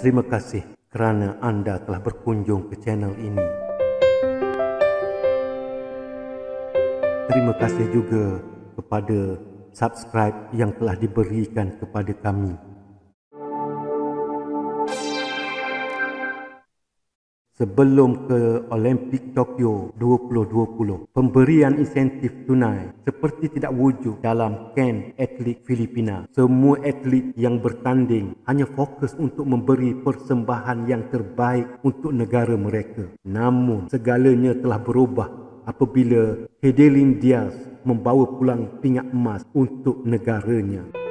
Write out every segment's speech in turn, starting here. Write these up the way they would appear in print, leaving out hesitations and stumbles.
Terima kasih kerana anda telah berkunjung ke channel ini. Terima kasih juga kepada subscribe yang telah diberikan kepada kami. Sebelum ke Olimpik Tokyo 2020, pemberian insentif tunai seperti tidak wujud dalam kamp atlet Filipina. Semua atlet yang bertanding hanya fokus untuk memberi persembahan yang terbaik untuk negara mereka. Namun, segalanya telah berubah apabila Hedelin Diaz membawa pulang pingat emas untuk negaranya.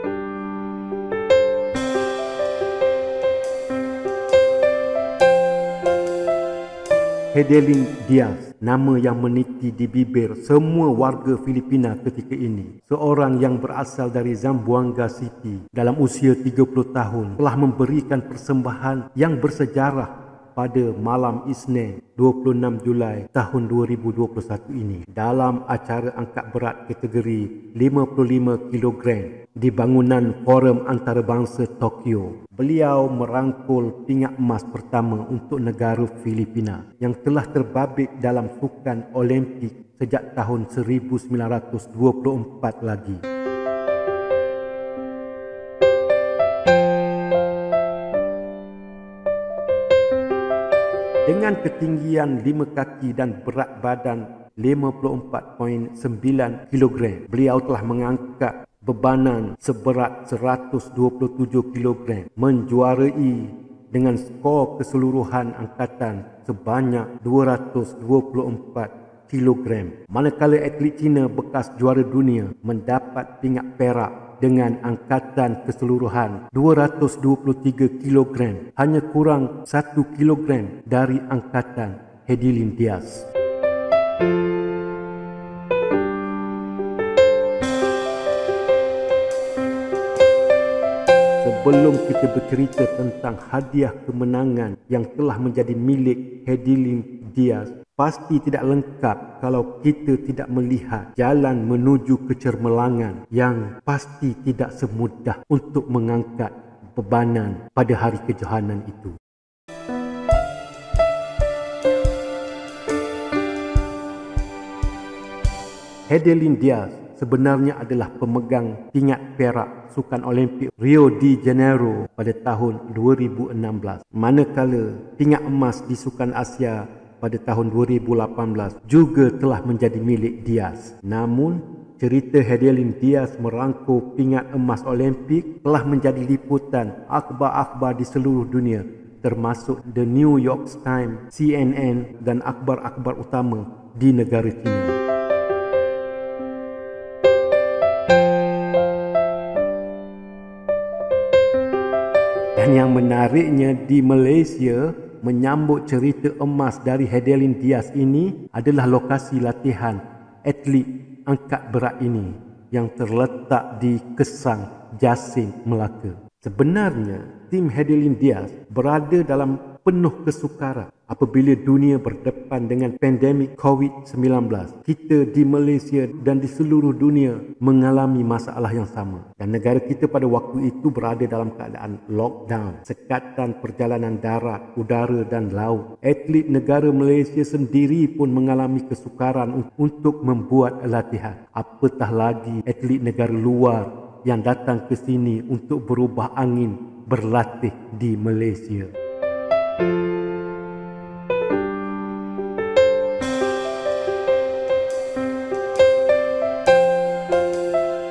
Hedelin Diaz, nama yang meniti di bibir semua warga Filipina ketika ini. Seorang yang berasal dari Zamboanga City dalam usia 30 tahun telah memberikan persembahan yang bersejarah pada malam Isnin 26 Julai tahun 2021 ini dalam acara angkat berat kategori 55 kg di bangunan Forum Antarabangsa Tokyo. Beliau merangkul pingat emas pertama untuk negara Filipina yang telah terbabit dalam sukan Olimpik sejak tahun 1924 lagi. Dengan ketinggian 5 kaki dan berat badan 54.9 kg, beliau telah mengangkat bebanan seberat 127 kg, menjuarai dengan skor keseluruhan angkatan sebanyak 224 kg. Manakala atlet Cina bekas juara dunia mendapat pingat perak dengan angkatan keseluruhan 223 kg, hanya kurang 1 kg dari angkatan Hedelin Diaz. Sebelum kita bercerita tentang hadiah kemenangan yang telah menjadi milik Hedelin Diaz, pasti tidak lengkap kalau kita tidak melihat jalan menuju kecermelangan yang pasti tidak semudah untuk mengangkat bebanan pada hari kejohanan itu. Hedelin Diaz sebenarnya adalah pemegang pingat perak Sukan Olimpik Rio de Janeiro pada tahun 2016. Manakala pingat emas di Sukan Asia pada tahun 2018 juga telah menjadi milik Diaz. Namun, cerita Hedelin Diaz merangkul pingat emas Olimpik telah menjadi liputan akhbar-akhbar di seluruh dunia, termasuk The New York Times, CNN dan akhbar-akhbar utama di negara China. Dan yang menariknya, di Malaysia, menyambut cerita emas dari Hedelin Diaz ini adalah lokasi latihan atlet angkat berat ini yang terletak di Kesang, Jasin, Melaka. Sebenarnya, tim Hedelin Diaz berada dalam penuh kesukaran apabila dunia berdepan dengan pandemik COVID-19. Kita di Malaysia dan di seluruh dunia mengalami masalah yang sama. Dan negara kita pada waktu itu berada dalam keadaan lockdown, sekatan perjalanan darat, udara dan laut. Atlet negara Malaysia sendiri pun mengalami kesukaran untuk membuat latihan. Apatah lagi atlet negara luar yang datang ke sini untuk berubah angin berlatih di Malaysia.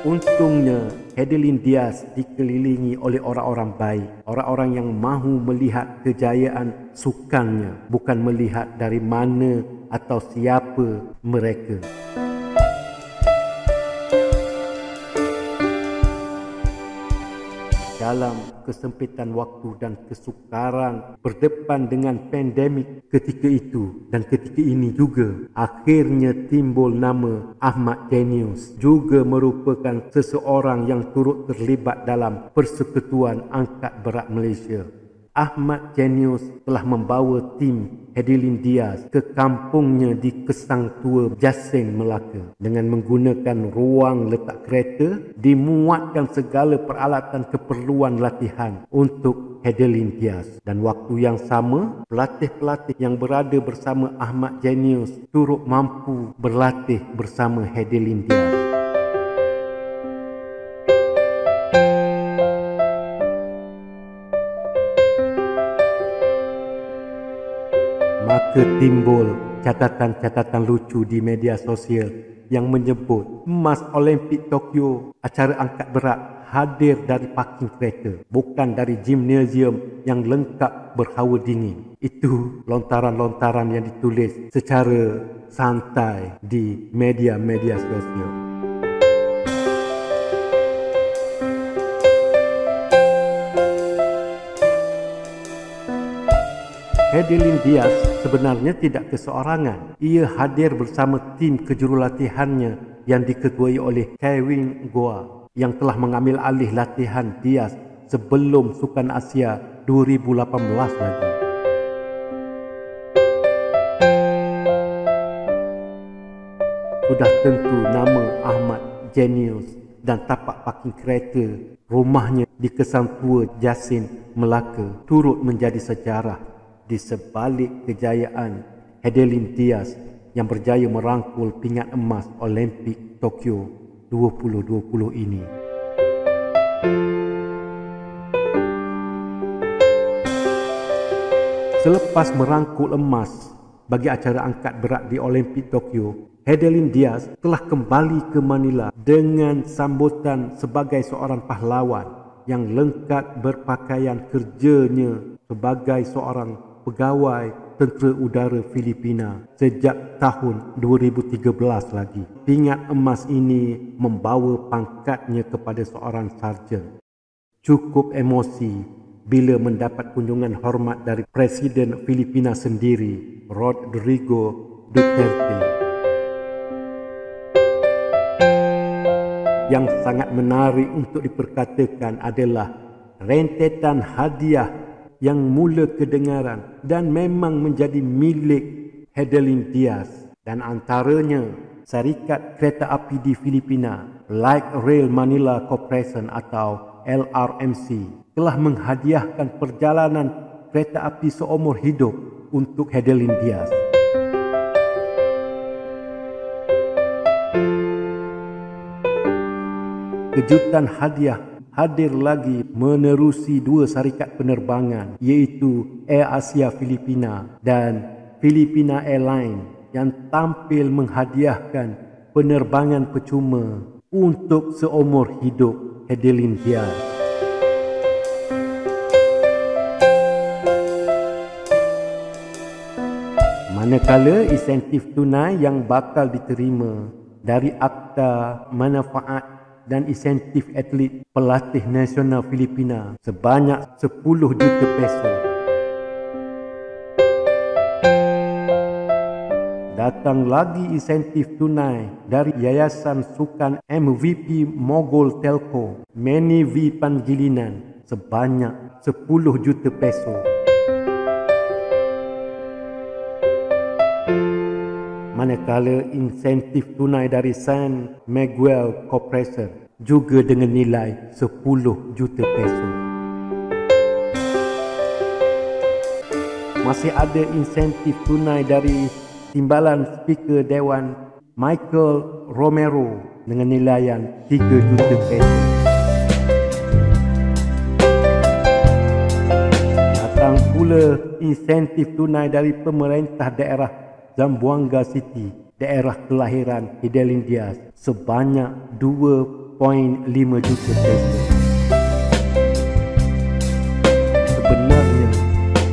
Untungnya, Hedelin Diaz dikelilingi oleh orang-orang baik, orang-orang yang mahu melihat kejayaan sukannya, bukan melihat dari mana atau siapa mereka. Dalam kesempitan waktu dan kesukaran berdepan dengan pandemik ketika itu dan ketika ini juga, akhirnya timbul nama Ahmad Daniels, juga merupakan seseorang yang turut terlibat dalam Persekutuan Angkat Berat Malaysia. Ahmad Genius telah membawa tim Hedelin Diaz ke kampungnya di Kesang Tua, Jasin, Melaka. Dengan menggunakan ruang letak kereta, dimuatkan segala peralatan keperluan latihan untuk Hedelin Diaz. Dan waktu yang sama, pelatih-pelatih yang berada bersama Ahmad Genius turut mampu berlatih bersama Hedelin Diaz. Maka timbul catatan-catatan lucu di media sosial yang menyebut emas Olimpik Tokyo acara angkat berat hadir dari parking kereta, bukan dari gimnasium yang lengkap berhawa dingin. Itu lontaran-lontaran yang ditulis secara santai di media-media sosial. Hedelin Diaz sebenarnya tidak keseorangan. Ia hadir bersama tim kejurulatihannya yang diketuai oleh Kevin Goa yang telah mengambil alih latihan Diaz sebelum Sukan Asia 2018 lagi. Sudah tentu nama Ahmad Genius dan tapak parking kereta rumahnya di Kesang Tua, Jasin, Melaka turut menjadi sejarah di sebalik kejayaan Hedelin Diaz yang berjaya merangkul pingat emas Olimpik Tokyo 2020 ini. Selepas merangkul emas bagi acara angkat berat di Olimpik Tokyo, Hedelin Diaz telah kembali ke Manila dengan sambutan sebagai seorang pahlawan yang lengkap berpakaian kerjanya sebagai seorang pegawai Tentera Udara Filipina sejak tahun 2013 lagi. Pingat emas ini membawa pangkatnya kepada seorang sarjan. Cukup emosi bila mendapat kunjungan hormat dari Presiden Filipina sendiri, Rodrigo Duterte. Yang sangat menarik untuk diperkatakan adalah rentetan hadiah yang mula kedengaran dan memang menjadi milik Hedelin Diaz, dan antaranya Syarikat Kereta Api di Filipina, Light Rail Manila Corporation atau LRMC, telah menghadiahkan perjalanan kereta api seumur hidup untuk Hedelin Diaz. Kejutan hadiah hadir lagi menerusi dua syarikat penerbangan, iaitu Air Asia Filipina dan Filipina Airlines, yang tampil menghadiahkan penerbangan percuma untuk seumur hidup Hedelin Diaz. Manakala insentif tunai yang bakal diterima dari Akta Manfaat dan insentif atlet pelatih nasional Filipina sebanyak 10 juta peso. Datang lagi insentif tunai dari Yayasan Sukan MVP Mogul Telco, Manny V. Pangilinan sebanyak 10 juta peso. Manakala insentif tunai dari San Miguel Corporation juga dengan nilai 10 juta peso. Masih ada insentif tunai dari Timbalan Speaker Dewan Michael Romero dengan nilaian 3 juta peso. Datang pula insentif tunai dari pemerintah daerah Zamboanga City, daerah kelahiran Hedelin Diaz, sebanyak 2.5 juta peso. Sebenarnya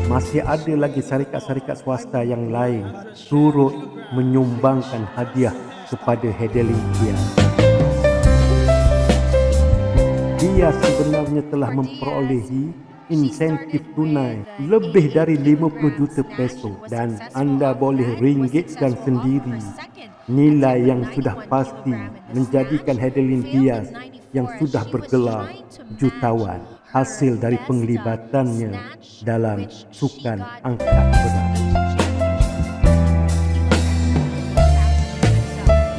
masih ada lagi syarikat-syarikat swasta yang lain turut menyumbangkan hadiah kepada Hedelin Diaz. Dia sebenarnya telah memperolehi insentif tunai lebih dari 50 juta peso, dan anda boleh ringgitkan sendiri nilai yang sudah pasti menjadikan Hedelin Diaz yang sudah bergelar jutawan. hasil dari penglibatannya dalam sukan angkat berat.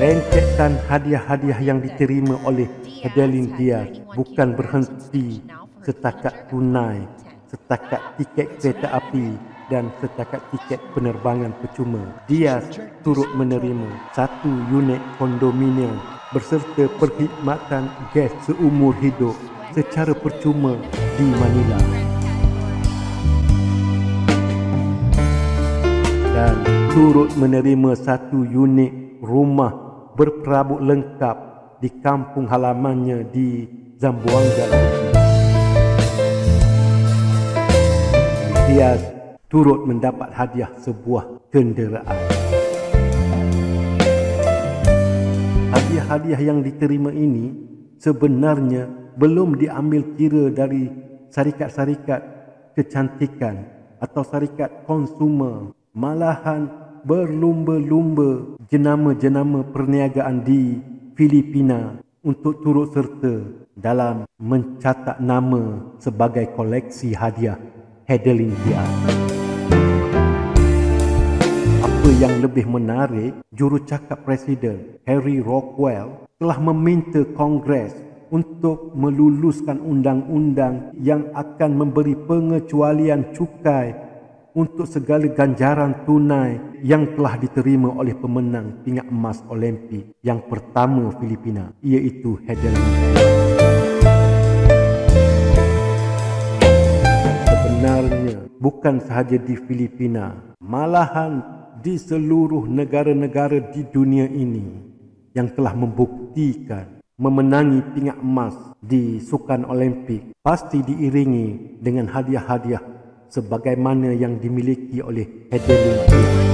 Rentetan hadiah-hadiah yang diterima oleh Adeline Diaz bukan berhenti setakat tunai, setakat tiket kereta api dan setakat tiket penerbangan percuma. Diaz turut menerima 1 unit kondominium berserta perkhidmatan gas seumur hidup secara percuma di Manila. Dan turut menerima 1 unit rumah berperabot lengkap di kampung halamannya di Zamboanga. Diaz turut mendapat hadiah sebuah kenderaan. Hadiah-hadiah yang diterima ini sebenarnya belum diambil kira dari syarikat-syarikat kecantikan atau syarikat konsumer. Malahan berlumba-lumba jenama-jenama perniagaan di Filipina untuk turut serta dalam mencatat nama sebagai koleksi hadiah Adeline Diaz. Apa yang lebih menarik, jurucakap Presiden Harry Rockwell telah meminta Kongres untuk meluluskan undang-undang yang akan memberi pengecualian cukai untuk segala ganjaran tunai yang telah diterima oleh pemenang pingat emas Olimpik yang pertama Filipina, iaitu Adeline Diaz. Sebenarnya bukan sahaja di Filipina, malahan di seluruh negara-negara di dunia ini yang telah membuktikan memenangi pingat emas di sukan Olimpik pasti diiringi dengan hadiah-hadiah sebagaimana yang dimiliki oleh Adeline Diaz.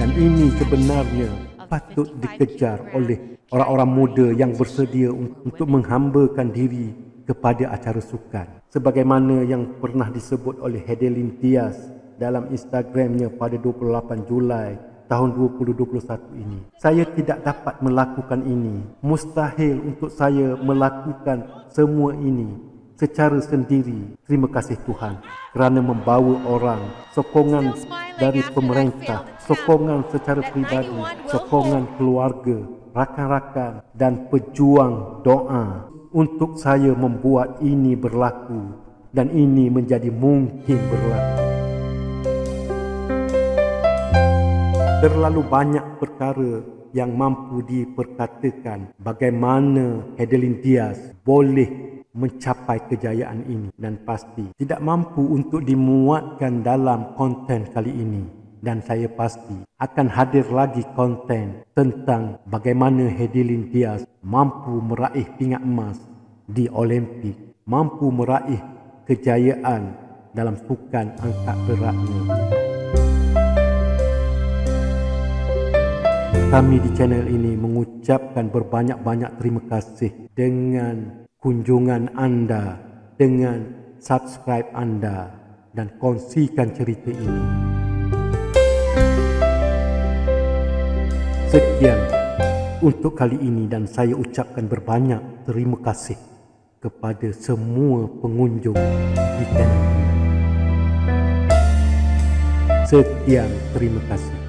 Dan ini sebenarnya patut dikejar oleh orang-orang muda yang bersedia untuk menghambakan diri kepada acara sukan. Sebagaimana yang pernah disebut oleh Adeline Diaz dalam Instagramnya pada 28 Julai tahun 2021 ini. Saya tidak dapat melakukan ini. Mustahil untuk saya melakukan semua ini secara sendiri. Terima kasih Tuhan kerana membawa orang, sokongan dari pemerintah, sokongan secara pribadi, sokongan keluarga, rakan-rakan dan pejuang doa untuk saya membuat ini berlaku dan ini menjadi mungkin berlaku. Terlalu banyak perkara yang mampu diperkatakan bagaimana Adeline Diaz boleh mencapai kejayaan ini, dan pasti tidak mampu untuk dimuatkan dalam konten kali ini. Dan saya pasti akan hadir lagi konten tentang bagaimana Adeline Diaz mampu meraih pingat emas di Olimpik, mampu meraih kejayaan dalam sukan angkat beratnya. Kami di channel ini mengucapkan berbanyak-banyak terima kasih dengan kunjungan anda, dengan subscribe anda dan kongsikan cerita ini. Sekian untuk kali ini dan saya ucapkan berbanyak terima kasih kepada semua pengunjung di channel ini. Sekian, terima kasih.